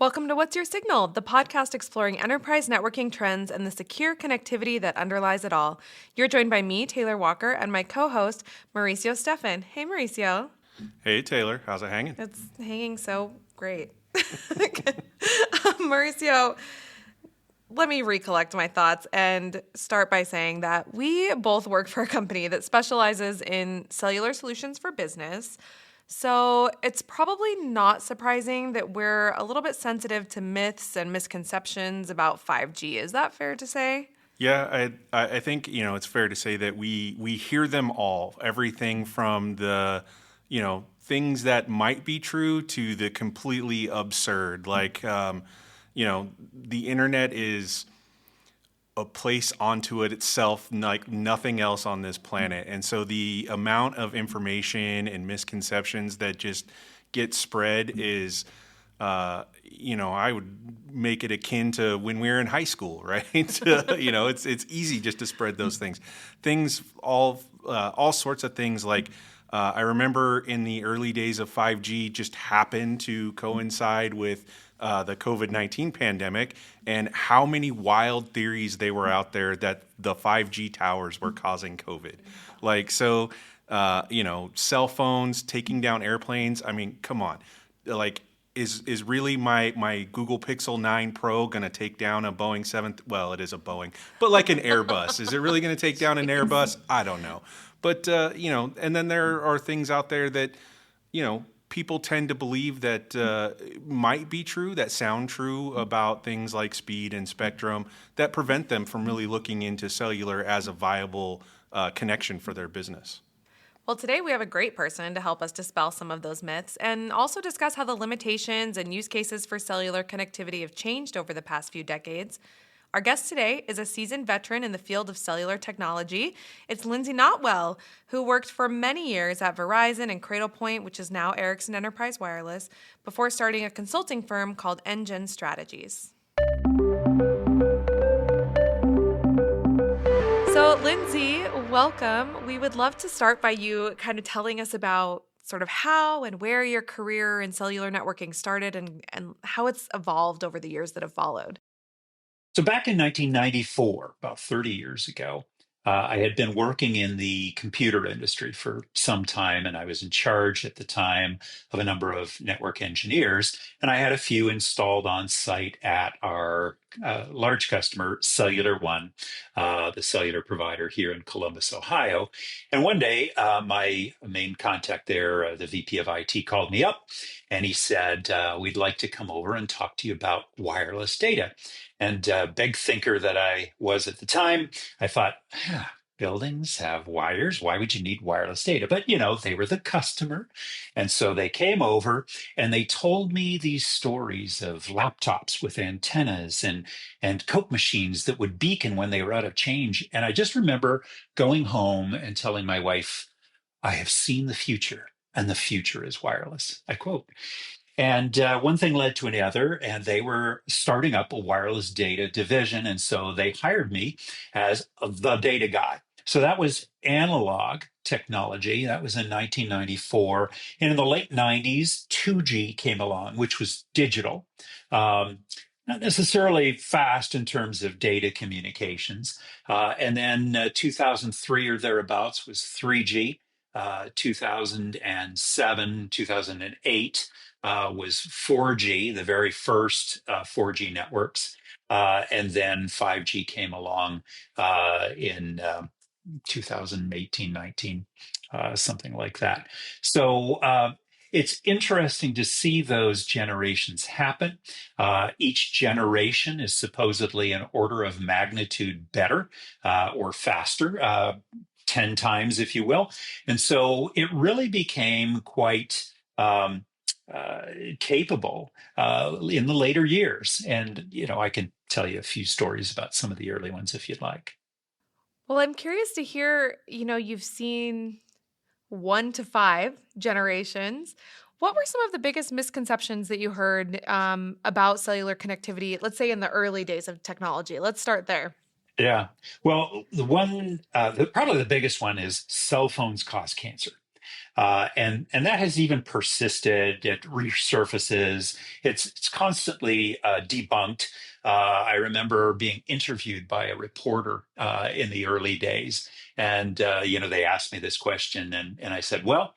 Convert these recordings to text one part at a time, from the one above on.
Welcome to What's Your Signal, the podcast exploring enterprise networking trends and the secure connectivity that underlies it all. You're joined by me, Taylor Walker, and my co-host, Mauricio Stefan. Hey, Mauricio. Hey, Taylor. How's it hanging? It's hanging so great. Mauricio, let me recollect my thoughts and start by saying that we both work for a company that specializes in cellular solutions for business. So it's probably not surprising that we're a little bit sensitive to myths and misconceptions about 5G. Is that fair to say? Yeah, I think it's fair to say that we hear them all. Everything from the things that might be true to the completely absurd. Like the internet is a place onto it itself like nothing else on this planet. And so the amount of information and misconceptions that just get spread is, I would make it akin to when we were in high school, right? It's easy just to spread those things. All sorts of things like, I remember in the early days of 5G just happened to coincide with the COVID-19 pandemic, and how many wild theories they were out there that the 5G towers were causing COVID. Cell phones taking down airplanes. I mean, come on. Is really my Google Pixel 9 Pro going to take down a Boeing 7? Well, it is a Boeing, but like an Airbus. Is it really going to take down an Airbus? I don't know. But, and then there are things out there that, people tend to believe that might be true, that sound true about things like speed and spectrum, that prevent them from really looking into cellular as a viable connection for their business. Well, today we have a great person to help us dispel some of those myths and also discuss how the limitations and use cases for cellular connectivity have changed over the past few decades. Our guest today is a seasoned veteran in the field of cellular technology. It's Lindsay Notwell, who worked for many years at Verizon and Cradlepoint, which is now Ericsson Enterprise Wireless, before starting a consulting firm called nGen Strategies. So, Lindsay, welcome. We would love to start by you kind of telling us about sort of how and where your career in cellular networking started and how it's evolved over the years that have followed. So back in 1994, about 30 years ago, I had been working in the computer industry for some time, and I was in charge at the time of a number of network engineers, and I had a few installed on site at our large customer, Cellular One, the cellular provider here in Columbus, Ohio. And one day, my main contact there, the VP of IT, called me up, and he said, "We'd like to come over and talk to you about wireless data." And big thinker that I was at the time, I thought, buildings have wires. Why would you need wireless data? But, they were the customer. And so they came over and they told me these stories of laptops with antennas and Coke machines that would beacon when they were out of change. And I just remember going home and telling my wife, "I have seen the future, and the future is wireless." I quote. And one thing led to another, and they were starting up a wireless data division. And so they hired me as the data guy. So that was analog technology. That was in 1994. And in the late 90s, 2G came along, which was digital. Not necessarily fast in terms of data communications. And then 2003 or thereabouts was 3G. 2007, 2008 was 4G, the very first 4G networks. And then 5G came along in 2018, 19, something like that. So it's interesting to see those generations happen. Each generation is supposedly an order of magnitude better or faster. 10 times, if you will. And so it really became quite capable in the later years. And, I can tell you a few stories about some of the early ones if you'd like. Well, I'm curious to hear, you've seen 1 to 5 generations. What were some of the biggest misconceptions that you heard about cellular connectivity, let's say in the early days of technology? Let's start there. Yeah. Well, the one, probably the biggest one is cell phones cause cancer. And that has even persisted. It resurfaces. It's constantly debunked. I remember being interviewed by a reporter in the early days, and they asked me this question, and I said, well,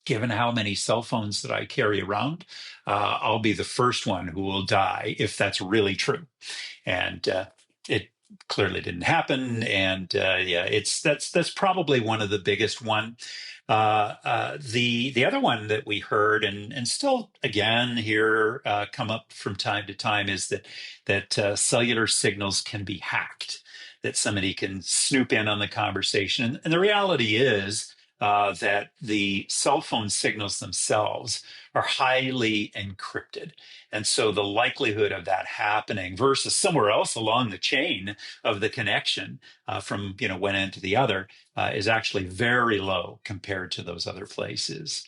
given how many cell phones that I carry around, I'll be the first one who will die if that's really true. And it clearly didn't happen. And yeah, that's probably one of the biggest one. The other one that we heard and still again here come up from time to time is that cellular signals can be hacked, that somebody can snoop in on the conversation. And the reality is that the cell phone signals themselves are highly encrypted. And so the likelihood of that happening versus somewhere else along the chain of the connection from one end to the other is actually very low compared to those other places.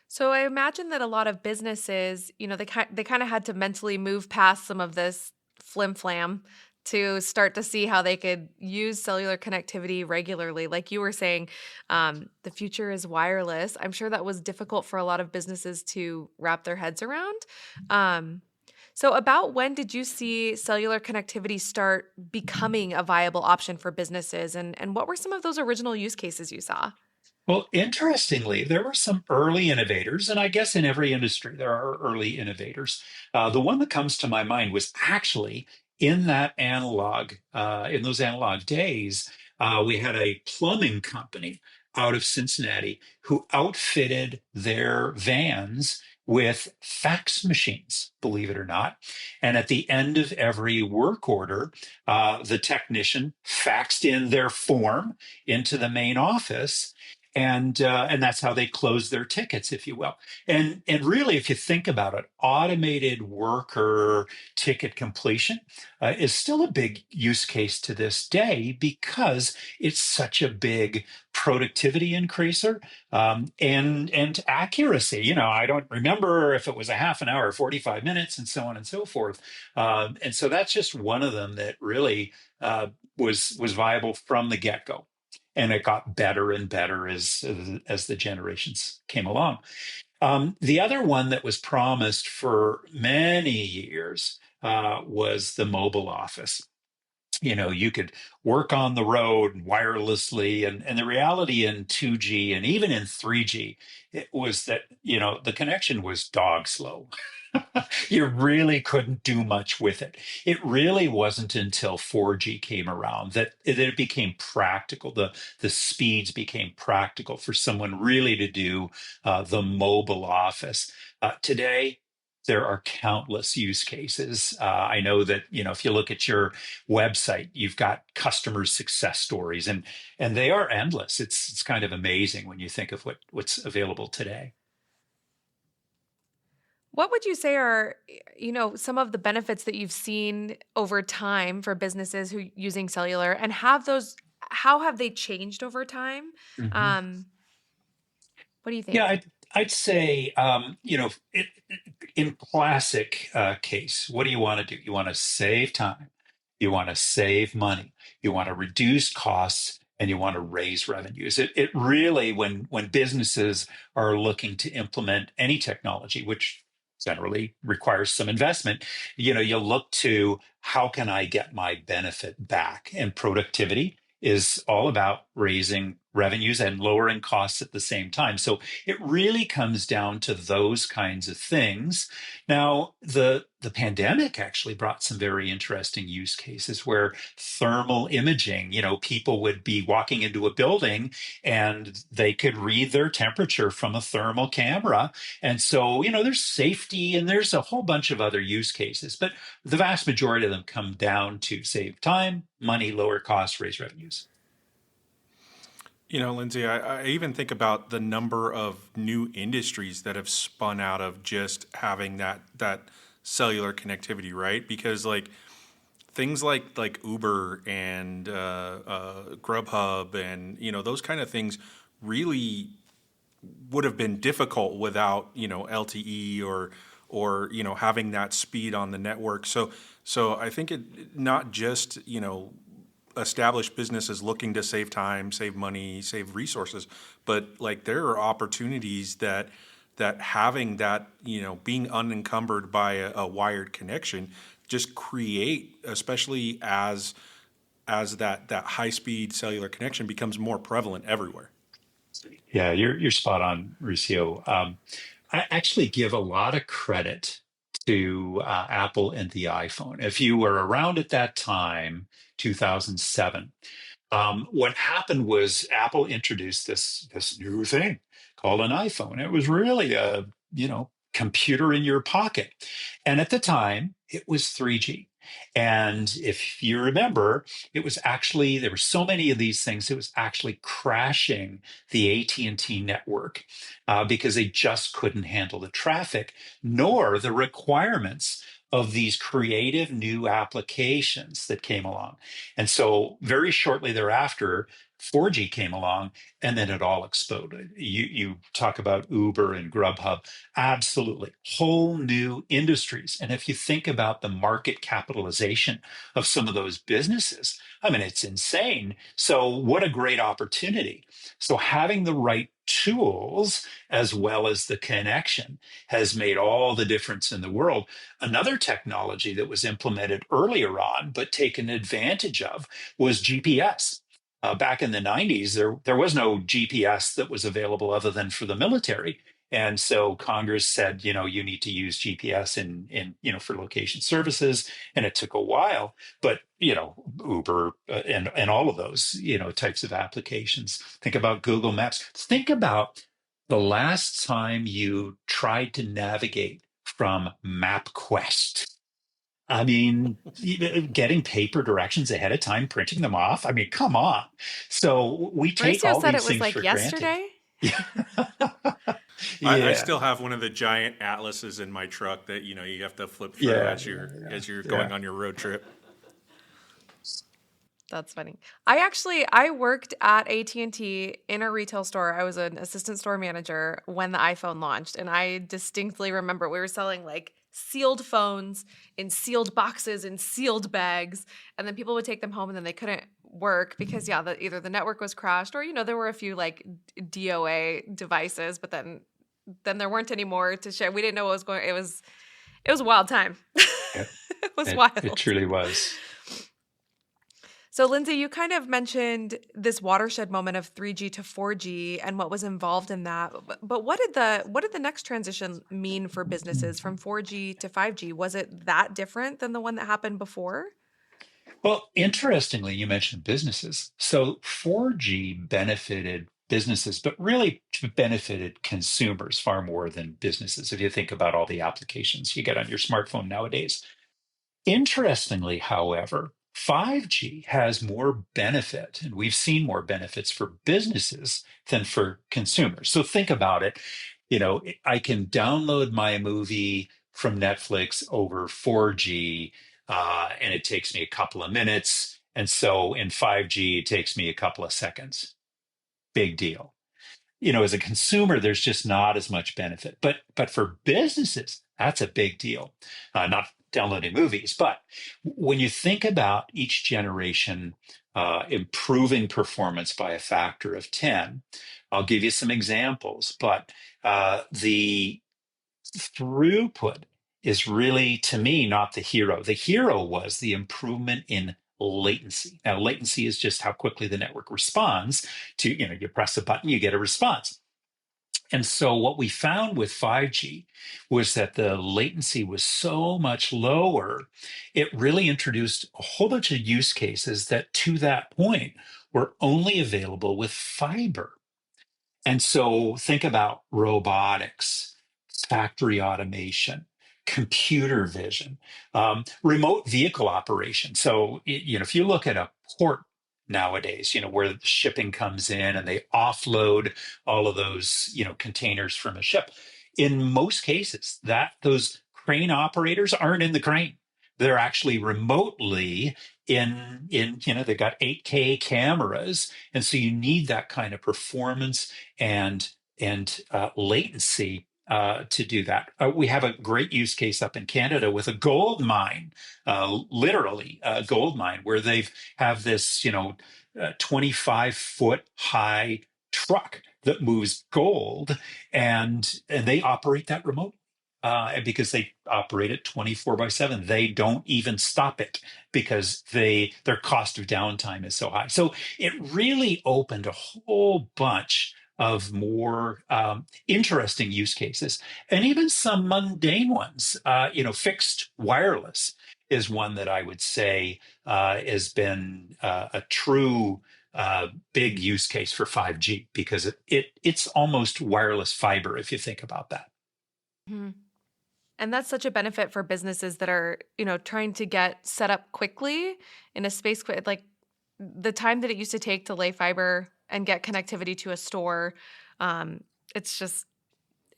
So I imagine that a lot of businesses, they kind of had to mentally move past some of this flim flam to start to see how they could use cellular connectivity regularly. Like you were saying, the future is wireless. I'm sure that was difficult for a lot of businesses to wrap their heads around. Um, so, about when did you see cellular connectivity start becoming a viable option for businesses, and what were some of those original use cases you saw? Well, interestingly, there were some early innovators, and I guess in every industry there are early innovators. The one that comes to my mind was actually in those analog days. We had a plumbing company out of Cincinnati who outfitted their vans with fax machines, believe it or not. And at the end of every work order, the technician faxed in their form into the main office, and that's how they close their tickets, if you will. And really, if you think about it, automated worker ticket completion is still a big use case to this day because it's such a big productivity increaser, and accuracy. I don't remember if it was a half an hour, 45 minutes, and so on and so forth. And so that's just one of them that really was viable from the get go, and it got better and better as the generations came along. The other one that was promised for many years was the mobile office. You could work on the road wirelessly, and the reality in 2G and even in 3G, it was that the connection was dog slow. You really couldn't do much with it. It really wasn't until 4G came around that it became practical. The speeds became practical for someone really to do the mobile office. Today, there are countless use cases. I know that if you look at your website, you've got customer success stories, and they are endless. It's kind of amazing when you think of what's available today. What would you say are, some of the benefits that you've seen over time for businesses who using cellular, and how have they changed over time? Mhm. Um, what do you Yeah, think? I'd say, in classic case, what do you want to do? You want to save time, you want to save money, you want to reduce costs, and you want to raise revenues. It really, when businesses are looking to implement any technology, which generally requires some investment, you look to how can I get my benefit back? And productivity is all about raising revenues and lowering costs at the same time. So it really comes down to those kinds of things. Now, the pandemic actually brought some very interesting use cases where thermal imaging, people would be walking into a building and they could read their temperature from a thermal camera. And so, there's safety and there's a whole bunch of other use cases, but the vast majority of them come down to save time, money, lower costs, raise revenues. Lindsay, I even think about the number of new industries that have spun out of just having that cellular connectivity, right? Because like things like Uber and Grubhub and those kind of things really would have been difficult without LTE or having that speed on the network. So I think it not just established businesses looking to save time, save money, save resources. But like there are opportunities that having that, being unencumbered by a wired connection just create, especially as that high speed cellular connection becomes more prevalent everywhere. Yeah, you're spot on, Lucio. I actually give a lot of credit to Apple and the iPhone. If you were around at that time, 2007, what happened was Apple introduced this new thing called an iPhone. It was really a computer in your pocket, and at the time it was 3G. And if you remember, it was actually there were so many of these things. It was actually crashing the AT&T network because they just couldn't handle the traffic nor the requirements of these creative new applications that came along. And so, very shortly thereafter, 4G came along, and then it all exploded. You talk about Uber and Grubhub, absolutely whole new industries. And if you think about the market capitalization of some of those businesses, I mean, it's insane. So, what a great opportunity. So, having the right tools as well as the connection has made all the difference in the world. Another technology that was implemented earlier on, but taken advantage of, was GPS. Back in the 90s, there was no GPS that was available other than for the military. And so Congress said, you need to use GPS for location services. And it took a while, but, Uber and all of those, types of applications. Think about Google Maps. Think about the last time you tried to navigate from MapQuest. I mean, getting paper directions ahead of time, printing them off. I mean, come on. So we take Mauricio all said it these was things like for granted. yesterday. Yeah. I Yeah. still have one of the giant atlases in my truck that you have to flip through Yeah. as you're Yeah. going on your road trip. That's funny. I worked at AT&T in a retail store. I was an assistant store manager when the iPhone launched, and I distinctly remember we were selling like sealed phones in sealed boxes in sealed bags, and then people would take them home and then they couldn't work because either the network was crashed or there were a few like DOA devices, but then there weren't any more to share. We didn't know what was going. It was a wild time. Yeah. It was It wild. truly was. So, Lindsay, you kind of mentioned this watershed moment of 3G to 4G and what was involved in that. But what did the next transition mean for businesses from 4G to 5G? Was it that different than the one that happened before? Well, interestingly, you mentioned businesses. So 4G benefited businesses, but really benefited consumers far more than businesses. If you think about all the applications you get on your smartphone nowadays. Interestingly, however, 5G has more benefit, and we've seen more benefits for businesses than for consumers. So think about it. I can download my movie from Netflix over 4G, and it takes me a couple of minutes. And so in 5G, it takes me a couple of seconds. Big deal. As a consumer, there's just not as much benefit. But for businesses, that's a big deal. Not downloading movies, but when you think about each generation improving performance by a factor of 10, I'll give you some examples. But the throughput is really, to me, not the hero. The hero was the improvement in latency. Now, latency is just how quickly the network responds to, you press a button, you get a response. And so what we found with 5G was that the latency was so much lower, it really introduced a whole bunch of use cases that to that point were only available with fiber. And so think about robotics, factory automation, computer vision, remote vehicle operation. So, if you look at a port nowadays, where the shipping comes in and they offload all of those, containers from a ship, in most cases, that those crane operators aren't in the crane. They're actually remotely they've got 8K cameras. And so you need that kind of performance and latency to do that. We have a great use case up in Canada with a gold mine, literally a gold mine, where they've have this 25-foot high truck that moves gold, and they operate that remote. And because they operate it 24/7, they don't even stop it because their cost of downtime is so high. So it really opened a whole bunch of more interesting use cases, and even some mundane ones. Fixed wireless is one that I would say has been a true big use case for 5G, because it's almost wireless fiber if you think about that. Mhm. And that's such a benefit for businesses that are, trying to get set up quickly in a space like the time that it used to take to lay fiber and get connectivity to a store. Um, it's just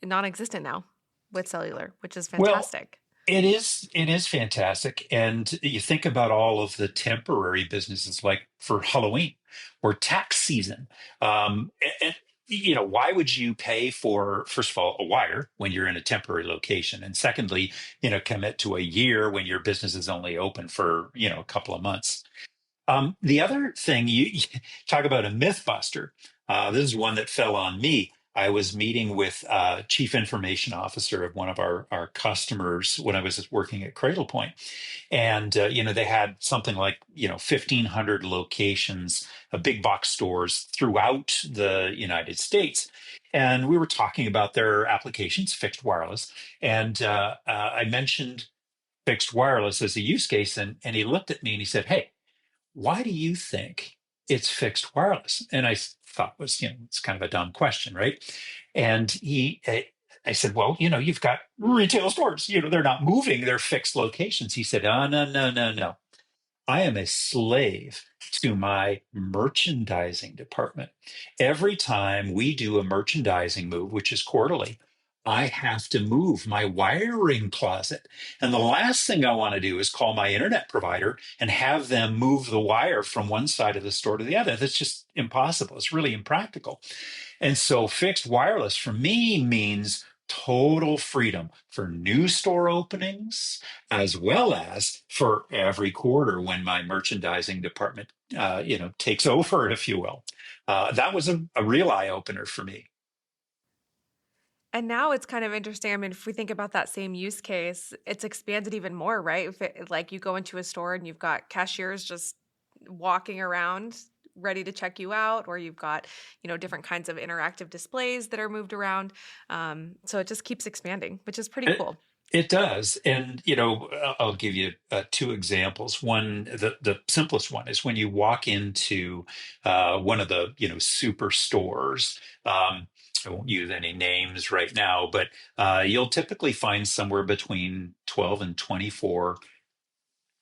non-existent now with cellular, which is Well, fantastic. it is fantastic. And you think about all of the temporary businesses like for Halloween or tax season. Why would you pay for, first of all, a wire when you're in a temporary location? And secondly, commit to a year when your business is only open for, a couple of months. The other thing you talk about a myth buster. This is one that fell on me. I was meeting with chief information officer of one of our customers when I was working at Cradlepoint, and they had something like 1,500 locations, big box stores throughout the United States, and we were talking about their applications, fixed wireless, and I mentioned fixed wireless as a use case, and he looked at me and he said, "Hey, why do you think it's fixed wireless?" And I thought was, it's kind of a dumb question, right? And I said, well, you've got retail stores, they're not moving, they're fixed locations. He said, oh, no, no, no, no. I am a slave to my merchandising department. Every time we do a merchandising move, which is quarterly, I have to move my wiring closet. And the last thing I want to do is call my internet provider and have them move the wire from one side of the store to the other. That's just impossible. It's really impractical. And so fixed wireless for me means total freedom for new store openings, as well as for every quarter when my merchandising department, takes over, if you will. That was a real eye opener for me. And now it's kind of interesting. I mean, if we think about that same use case, it's expanded even more, right? Like you go into a store and you've got cashiers just walking around ready to check you out, or you've got, different kinds of interactive displays that are moved around. So it just keeps expanding, which is pretty It, cool. it does. And, I'll give you two examples. One, the simplest one is when you walk into one of the, super stores. I won't use any names right now, but you'll typically find somewhere between 12 and 24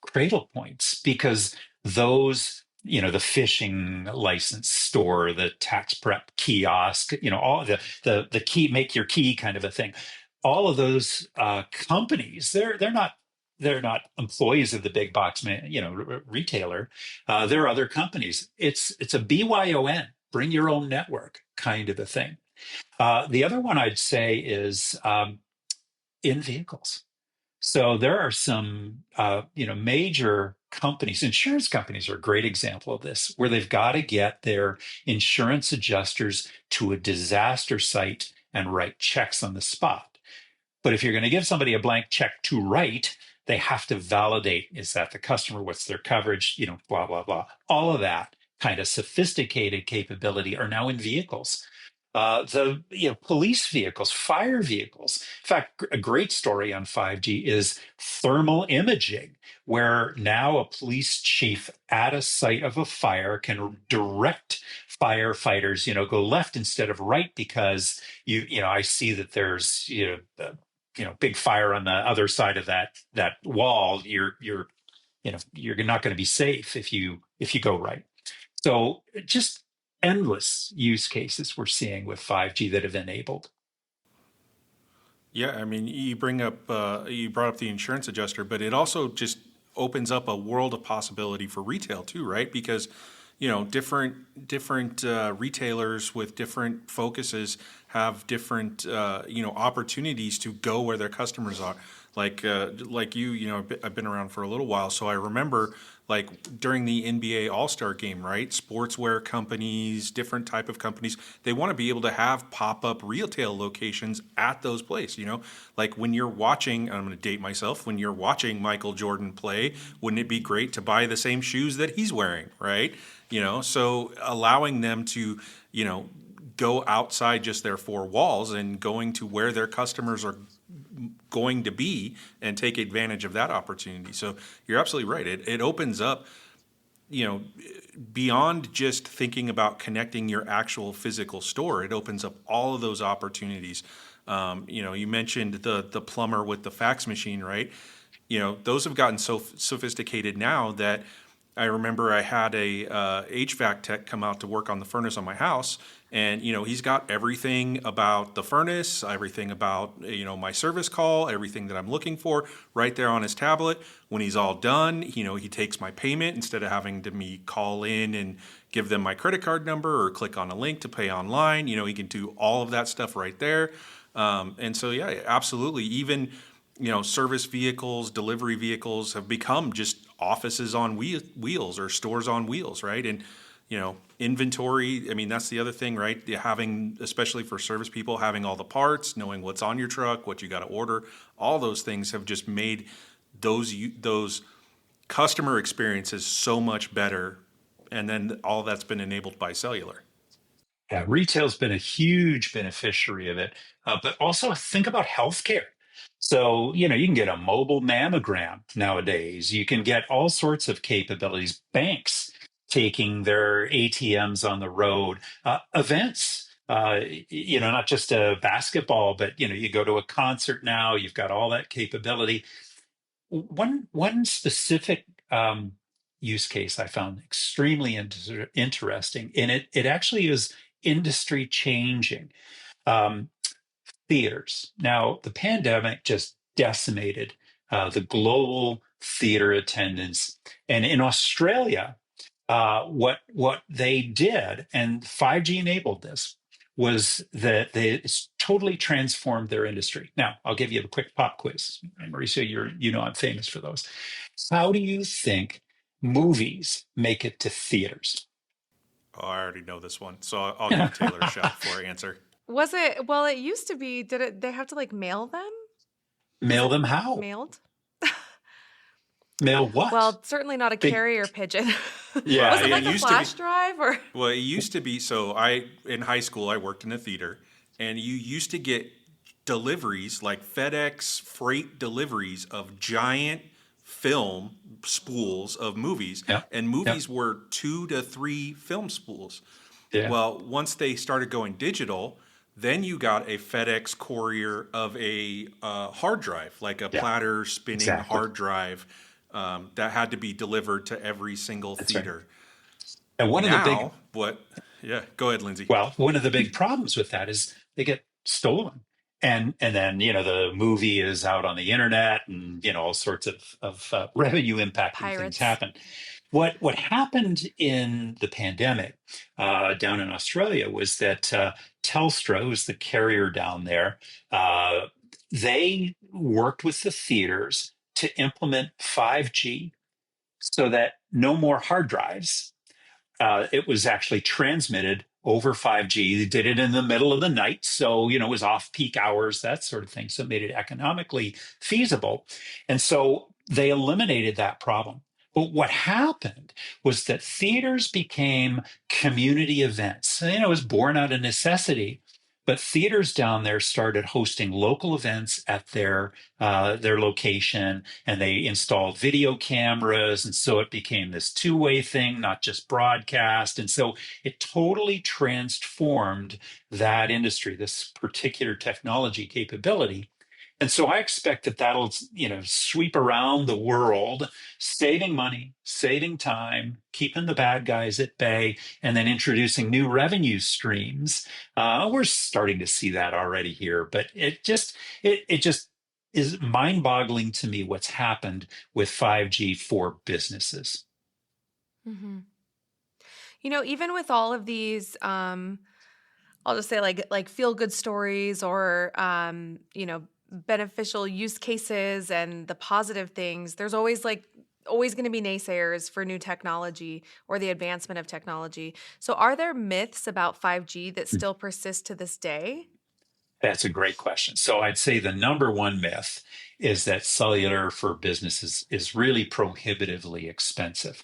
cradle points, because those, the fishing license store, the tax prep kiosk, all the key, make your key kind of a thing. All of those companies, they're not employees of the big box retailer. They're other companies. It's a BYON, bring your own network kind of a thing. The other one I'd say is in vehicles. So there are some, major companies. Insurance companies are a great example of this, where they've got to get their insurance adjusters to a disaster site and write checks on the spot. But if you're going to give somebody a blank check to write, they have to validate, is that the customer? What's their coverage? Blah, blah, blah. All of that kind of sophisticated capability are now in vehicles. The police vehicles, fire vehicles. In fact, a great story on 5G is thermal imaging, where now a police chief at a site of a fire can direct firefighters, go left instead of right, because I see that there's big fire on the other side of that wall. You're not going to be safe if you go right. So just endless use cases we're seeing with 5G that have enabled. Yeah, I mean, you brought up the insurance adjuster, but it also just opens up a world of possibility for retail too, right? Because different retailers with different focuses have different opportunities to go where their customers are. Like I've been around for a little while, so I remember like during the NBA All-Star game, right? Sportswear companies, different type of companies, they want to be able to have pop-up retail locations at those places, Like when you're watching, I'm going to date myself, when you're watching Michael Jordan play, wouldn't it be great to buy the same shoes that he's wearing, right? So allowing them to, go outside just their four walls and going to where their customers are going to be and take advantage of that opportunity. So you're absolutely right. It opens up, beyond just thinking about connecting your actual physical store. It opens up all of those opportunities. You mentioned the plumber with the fax machine, right? Those have gotten so sophisticated now that I remember I had a HVAC tech come out to work on the furnace on my house, and he's got everything about the furnace, everything about my service call, everything that I'm looking for right there on his tablet. When he's all done, he takes my payment instead of having to me call in and give them my credit card number or click on a link to pay online. He can do all of that stuff right there. And so yeah, absolutely. Even service vehicles, delivery vehicles have become just offices on wheels or stores on wheels, right? And inventory. I mean, that's the other thing, right? Having, especially for service people, having all the parts, knowing what's on your truck, what you got to order, all those things have just made those customer experiences so much better. And then all that's been enabled by cellular. Yeah, retail's been a huge beneficiary of it, but also think about healthcare. So, you can get a mobile mammogram nowadays. You can get all sorts of capabilities. Banks taking their ATMs on the road, events. Not just a basketball, but you go to a concert now. You've got all that capability. One specific use case I found extremely interesting, and it actually is industry changing. Um, Theaters. Now, the pandemic just decimated the global theater attendance, and in Australia, what they did, and 5G enabled this, was that they totally transformed their industry. Now, I'll give you a quick pop quiz. And Mauricio, I'm famous for those. How do you think movies make it to theaters? Oh, I already know this one, so I'll give Taylor a shot before I answer. Was it, well, it used to be, they have to like mail them? Was Mail it them how? mailed? Mail what? Well, certainly not a Big, carrier pigeon. yeah, Was it It like a used to be. flash drive or? Well, it used to be. So in high school, I worked in a theater, and you used to get deliveries like FedEx freight deliveries of giant film spools of movies, yeah, and yeah, movies were 2 to 3 film spools. yeah, Well, once they started going digital, then you got a FedEx courier of a hard drive, like a yeah, platter spinning exactly. hard drive, that had to be delivered to every single That's right. theater. And one of the big Now, what? Yeah, go ahead, Lindsay. Well, one of the big problems with that is they get stolen. And then, the movie is out on the internet, and, all sorts of revenue impacting things Pirates. happen. What happened in the pandemic down in Australia was that Telstra, who's the carrier down there, uh, they worked with the theaters to implement 5G so that no more hard drives. It was actually transmitted over 5G. They did it in the middle of the night. So, it was off peak hours, that sort of thing. So it made it economically feasible. And so they eliminated that problem. But what happened was that theaters became community events. And, it was born out of necessity. But theaters down there started hosting local events at their location, and they installed video cameras, and so it became this two-way thing, not just broadcast. And so it totally transformed that industry, this particular technology capability. And so I expect that that'll, sweep around the world, saving money, saving time, keeping the bad guys at bay, and then introducing new revenue streams. We're starting to see that already here, but it just is mind-boggling to me what's happened with 5G for businesses. Hmm. Even with all of these, I'll just say like feel good stories or beneficial use cases and the positive things. There's always going to be naysayers for new technology or the advancement of technology. So are there myths about 5G that still persist to this day? That's a great question. So I'd say the number one myth is that cellular for businesses is really prohibitively expensive.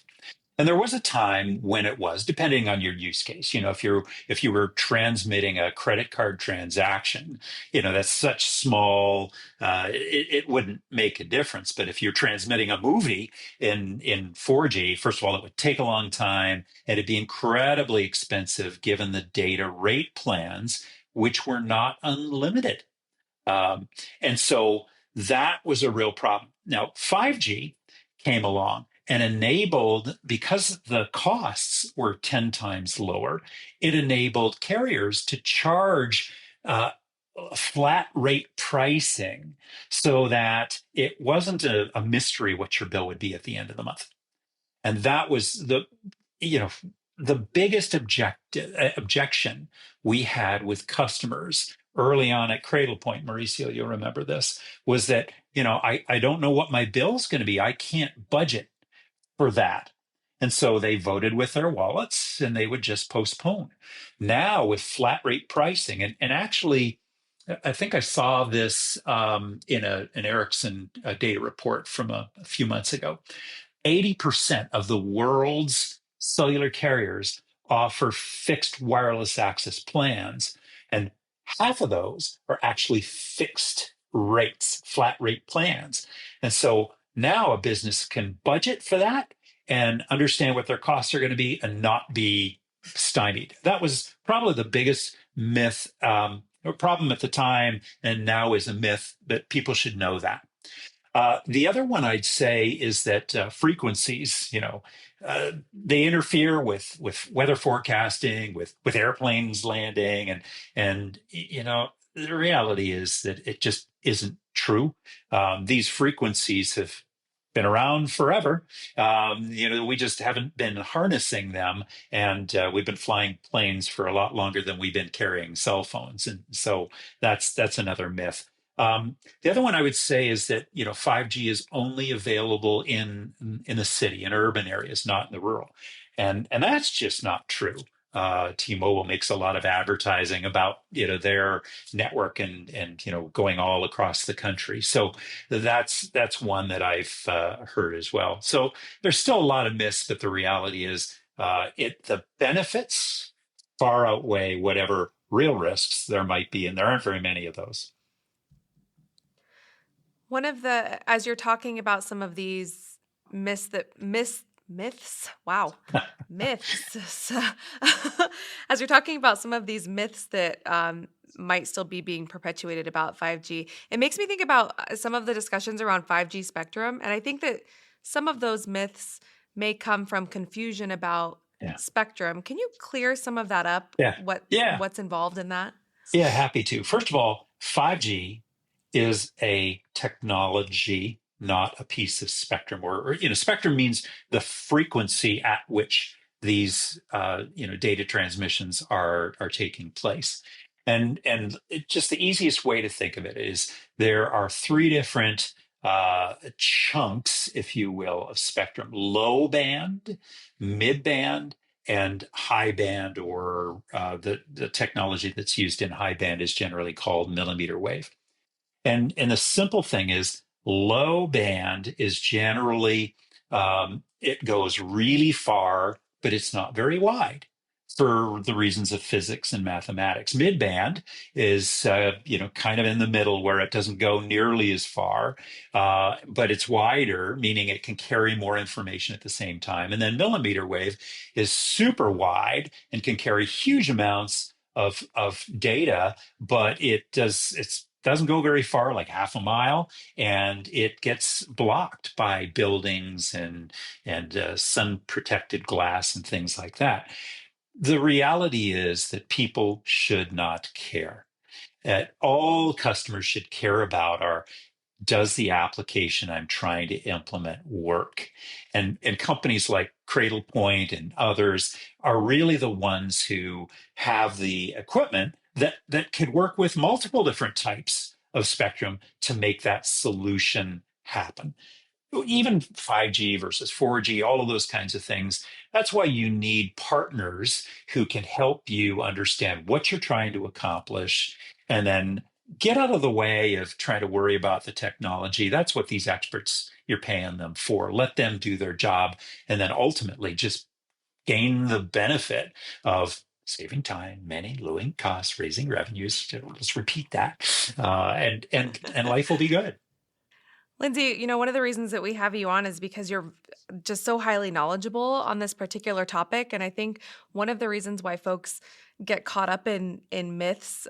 And there was a time when it was, depending on your use case. If you were transmitting a credit card transaction, that's such small, it wouldn't make a difference. But if you're transmitting a movie in 4G, first of all, it would take a long time and it'd be incredibly expensive given the data rate plans, which were not unlimited. Um, and so that was a real problem. Now, 5G came along and enabled, because the costs were 10 times lower, it enabled carriers to charge uh, flat rate pricing so that it wasn't a mystery what your bill would be at the end of the month. And that was you know, the biggest objection we had with customers early on at Cradle Point, Mauricio, you'll remember this, was that, I don't know what my bill's going to be. I can't budget for that. And so they voted with their wallets and they would just postpone. Now with flat rate pricing, and actually, I think I saw this in an Ericsson data report from a few months ago. 80% of the world's cellular carriers offer fixed wireless access plans, and half of those are actually fixed rates, flat rate plans. And so now a business can budget for that and understand what their costs are going to be and not be stymied. That was probably the biggest myth or problem at the time, and now is a myth that people should know that. The other one I'd say is that frequencies, they interfere with weather forecasting, with airplanes landing, and the reality is that it just isn't true. These frequencies have been around forever. We just haven't been harnessing them, and we've been flying planes for a lot longer than we've been carrying cell phones, and so that's another myth. The other one I would say is that 5G is only available in the city, in urban areas, not in the rural, and that's just not true. T-Mobile makes a lot of advertising about their network and going all across the country. So that's one that I've heard as well. So there's still a lot of myths, but the reality is the benefits far outweigh whatever real risks there might be, and there aren't very many of those. As you're talking about some of these myths, wow, myths. As you're talking about some of these myths that might still be being perpetuated about 5G, it makes me think about some of the discussions around 5G spectrum. And I think that some of those myths may come from confusion about Yeah. spectrum. Can you clear some of that up? Yeah. Yeah. What's involved in that? Yeah, happy to. First of all, 5G is a technology, not a piece of spectrum. Spectrum means the frequency at which these data transmissions are taking place. Just the easiest way to think of it is there are three different chunks, if you will, of spectrum: low band, mid band, and high band, or the technology that's used in high band is generally called millimeter wave. And the simple thing is, low band is generally it goes really far, but it's not very wide for the reasons of physics and mathematics. Mid band is kind of in the middle, where it doesn't go nearly as far, but it's wider, meaning it can carry more information at the same time. And then millimeter wave is super wide and can carry huge amounts of data, but it doesn't go very far, like half a mile, and it gets blocked by buildings and sun protected glass and things like that. The reality is that people should not care. All customers should care about are, does the application I'm trying to implement work? And companies like Cradlepoint and others are really the ones who have the equipment that could work with multiple different types of spectrum to make that solution happen. Even 5G versus 4G, all of those kinds of things. That's why you need partners who can help you understand what you're trying to accomplish and then get out of the way of trying to worry about the technology. That's what these experts, you're paying them for. Let them do their job and then ultimately just gain the benefit of saving time, managing lowering costs, raising revenues. Let's repeat that, and life will be good. Lindsay, one of the reasons that we have you on is because you're just so highly knowledgeable on this particular topic. And I think one of the reasons why folks get caught up in myths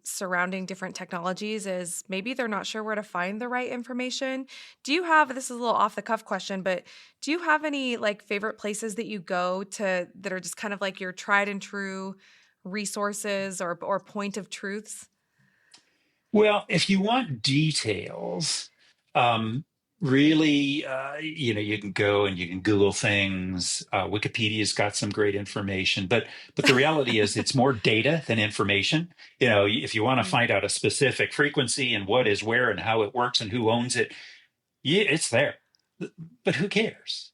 surrounding different technologies is maybe they're not sure where to find the right information. Do you have, this is a little off the cuff question, but do you have any like favorite places that you go to that are just kind of like your tried and true resources or point of truths? Well, if you want details, um, really, you can go and you can Google things. Wikipedia's got some great information, but the reality is it's more data than information. If you want to find out a specific frequency and what is where and how it works and who owns it, yeah, it's there. But who cares?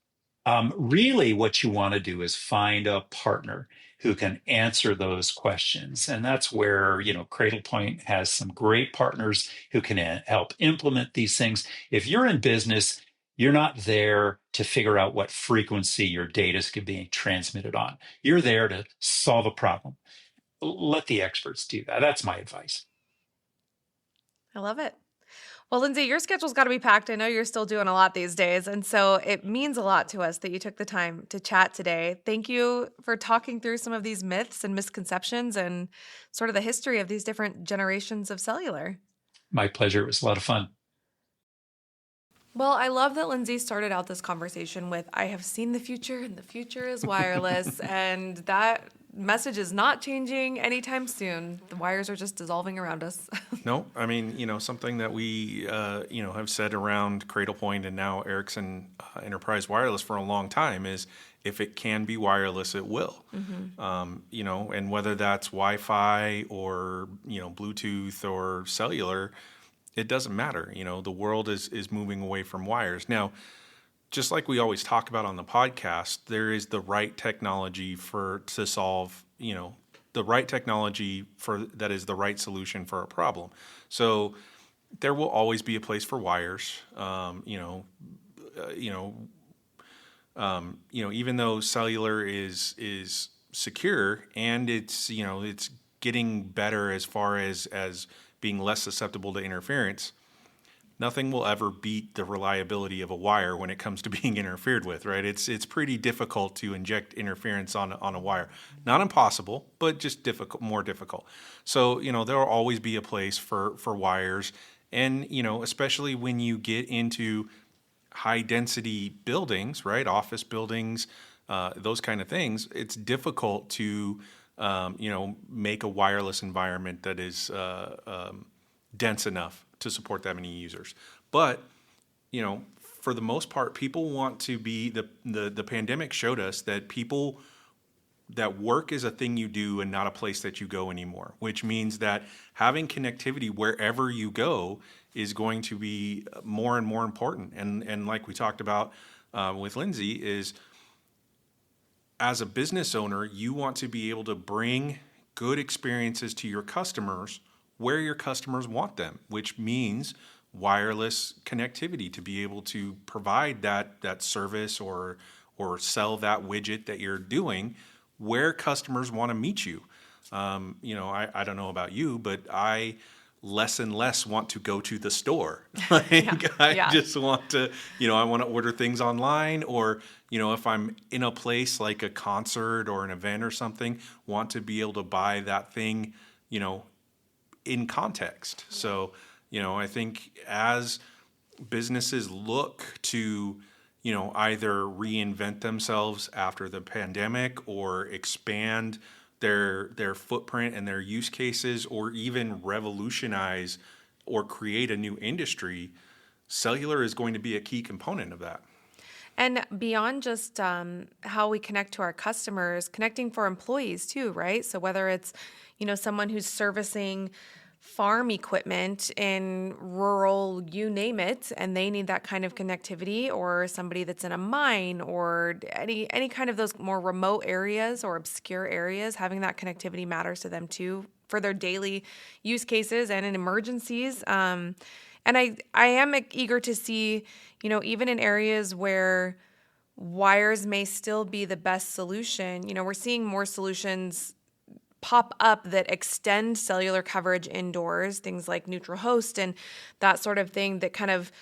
Really, what you want to do is find a partner who can answer those questions. And that's where, Cradlepoint has some great partners who can help implement these things. If you're in business, you're not there to figure out what frequency your data is being transmitted on. You're there to solve a problem. Let the experts do that. That's my advice. I love it. Well, Lindsay, your schedule's got to be packed. I know you're still doing a lot these days. And so it means a lot to us that you took the time to chat today. Thank you for talking through some of these myths and misconceptions and sort of the history of these different generations of cellular. My pleasure. It was a lot of fun. Well, I love that Lindsay started out this conversation with, I have seen the future and the future is wireless. And that message is not changing anytime soon. The wires are just dissolving around us. No, I mean, something that we, have said around Cradlepoint and now Ericsson Enterprise Wireless for a long time is if it can be wireless, it will. Mm-hmm. And whether that's Wi-Fi or, Bluetooth or cellular, it doesn't matter. The world is moving away from wires. Now, just like we always talk about on the podcast, there is the right technology to solve, the right technology that is the right solution for a problem. So there will always be a place for wires. Even though cellular is secure and it's getting better as far as being less susceptible to interference, nothing will ever beat the reliability of a wire when it comes to being interfered with, right? It's pretty difficult to inject interference on a wire. Not impossible, but just more difficult. So, there will always be a place for wires. And, especially when you get into high density buildings, right? Office buildings, those kind of things, it's difficult to, make a wireless environment that is dense enough to support that many users. But, for the most part, people want to be, the pandemic showed us that that work is a thing you do and not a place that you go anymore, which means that having connectivity wherever you go is going to be more and more important. And like we talked about with Lindsay, is as a business owner, you want to be able to bring good experiences to your customers where your customers want them, which means wireless connectivity to be able to provide that service or sell that widget that you're doing where customers want to meet you. I don't know about you, but I less and less want to go to the store. I just want to, I want to order things online, or, if I'm in a place like a concert or an event or something, want to be able to buy that thing, in context. So, I think as businesses look to, either reinvent themselves after the pandemic or expand their footprint and their use cases, or even revolutionize or create a new industry, cellular is going to be a key component of that. And beyond just how we connect to our customers, connecting for employees too, right? So whether it's, someone who's servicing farm equipment in rural, you name it, and they need that kind of connectivity, or somebody that's in a mine or any kind of those more remote areas or obscure areas, having that connectivity matters to them too for their daily use cases and in emergencies. And I am eager to see, even in areas where wires may still be the best solution, we're seeing more solutions pop up that extend cellular coverage indoors, things like neutral host and that sort of thing, that kind of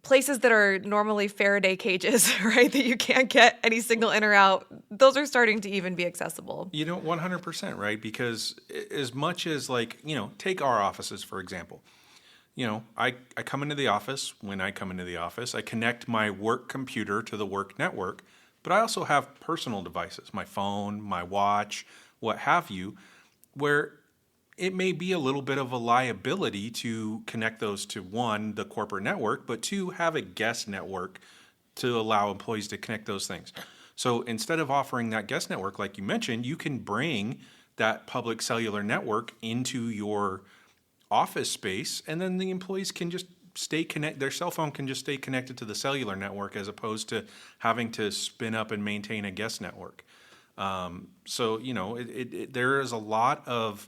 places that are normally Faraday cages, right, that you can't get any signal in or out, those are starting to even be accessible. 100%, right? Because as much as take our offices, for example. I come into the office. When I come into the office, I connect my work computer to the work network, but I also have personal devices, my phone, my watch, what have you, where it may be a little bit of a liability to connect those to, one, the corporate network, but two, have a guest network to allow employees to connect those things. So instead of offering that guest network, like you mentioned, you can bring that public cellular network into your office space, and then the employees can just stay connected. Their cell phone can just stay connected to the cellular network as opposed to having to spin up and maintain a guest network. So there is a lot of,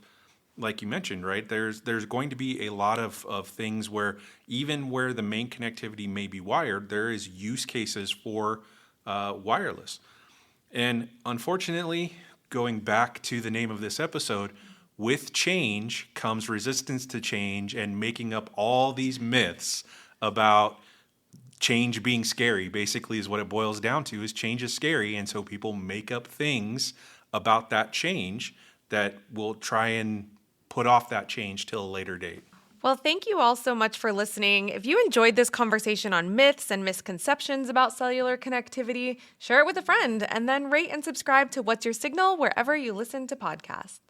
like you mentioned, right? There's going to be a lot of things where even where the main connectivity may be wired, there is use cases for wireless. And unfortunately, going back to the name of this episode, with change comes resistance to change and making up all these myths about change being scary. Basically is what it boils down to, is change is scary. And so people make up things about that change that will try and put off that change till a later date. Well, thank you all so much for listening. If you enjoyed this conversation on myths and misconceptions about cellular connectivity, share it with a friend and then rate and subscribe to What's Your Signal wherever you listen to podcasts.